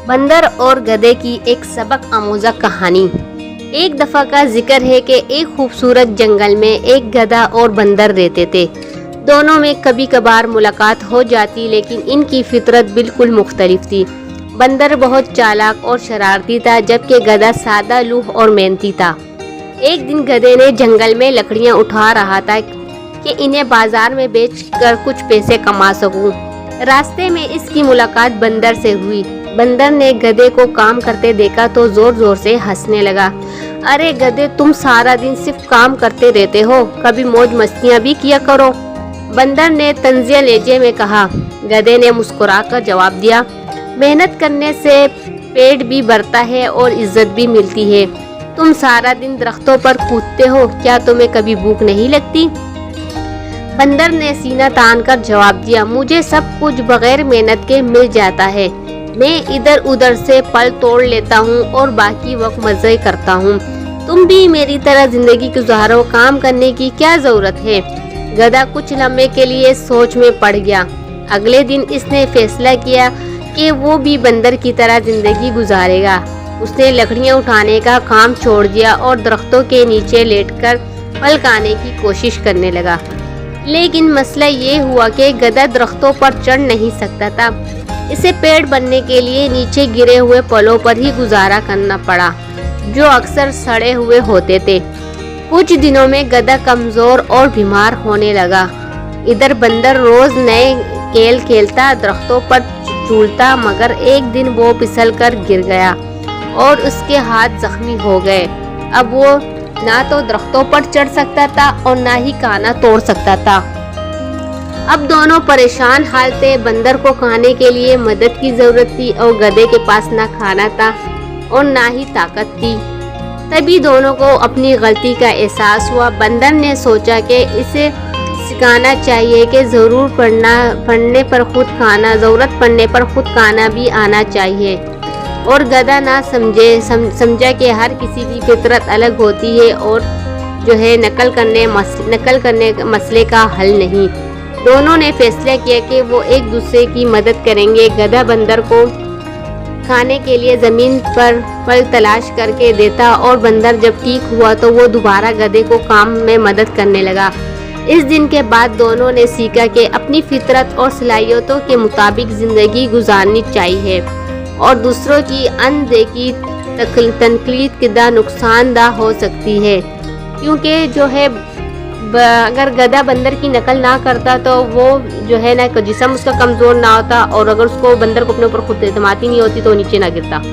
बंदर और गधे की एक सबक आमूज़ा कहानी। एक दफ़ा का जिक्र है कि एक खूबसूरत जंगल में एक गधा और बंदर रहते थे। दोनों में कभी कभार मुलाकात हो जाती, लेकिन इनकी फितरत बिल्कुल मुख्तलिफ थी। बंदर बहुत चालाक और शरारती था, जबकि गधा सादा, लूह और मेहनती था। एक दिन गधे ने जंगल में लकड़ियां उठा रहा था कि इन्हें बाजार में बेचकर कुछ पैसे कमा सकूं। रास्ते में इसकी मुलाकात बंदर से हुई। बंदर ने गधे को काम करते देखा तो जोर जोर से हंसने लगा। अरे गधे, तुम सारा दिन सिर्फ काम करते रहते हो, कभी मौज मस्तियाँ भी किया करो। बंदर ने तंजिया लहजे में कहा। गधे ने मुस्कुराकर जवाब दिया, मेहनत करने से पेट भी भरता है और इज्जत भी मिलती है। तुम सारा दिन दरख्तों पर कूदते हो, क्या तुम्हें कभी भूख नहीं लगती? बंदर ने सीना तान कर जवाब दिया, मुझे सब कुछ बगैर मेहनत के मिल जाता है। मैं इधर उधर से पल तोड़ लेता हूँ और बाकी वक्त मजे करता हूँ। तुम भी मेरी तरह जिंदगी गुजारो, काम करने की क्या जरूरत है? गधा कुछ लम्हे के लिए सोच में पड़ गया। अगले दिन इसने फैसला किया कि वो भी बंदर की तरह जिंदगी गुजारेगा। उसने लकड़ियाँ उठाने का काम छोड़ दिया और दरख्तों के नीचे लेटकर फल खाने की कोशिश करने लगा। लेकिन मसला ये हुआ कि गधा दरख्तों पर चढ़ नहीं सकता था। इसे पेट भरने के लिए नीचे गिरे हुए फलों पर ही गुजारा करना पड़ा, जो अक्सर सड़े हुए होते थे। कुछ दिनों में गधा कमजोर और बीमार होने लगा। इधर बंदर रोज नए खेल खेलता, दरख्तों पर झूलता, मगर एक दिन वो फिसल कर गिर गया और उसके हाथ जख्मी हो गए। अब वो ना तो दरख्तों पर चढ़ सकता था और ना ही खाना तोड़ सकता था। अब दोनों परेशान हाल थे। बंदर को खाने के लिए मदद की जरूरत थी और गधे के पास ना खाना था और ना ही ताकत थी। तभी दोनों को अपनी गलती का एहसास हुआ। बंदर ने सोचा कि इसे सिखाना चाहिए कि जरूरत पड़ने पर खुद खाना भी आना चाहिए। और गधा ना समझा कि हर किसी की फितरत अलग होती है और जो है नकल करने मसले का हल नहीं। दोनों ने फैसला किया कि वो एक दूसरे की मदद करेंगे। गधा बंदर को खाने के लिए जमीन पर फल तलाश करके देता और बंदर जब ठीक हुआ तो वो दोबारा गधे को काम में मदद करने लगा। इस दिन के बाद दोनों ने सीखा कि अपनी फितरत और सलाहियतों के मुताबिक ज़िंदगी गुजारनी चाहिए और दूसरों की अनदेखी तनकीद कितना नुकसानदा हो सकती है। क्योंकि जो है अगर गधा बंदर की नकल ना करता तो वो जो है ना जिस्म उसका कमज़ोर ना होता, और अगर उसको बंदर को अपने ऊपर खुद एतमादी नहीं होती तो नीचे ना गिरता।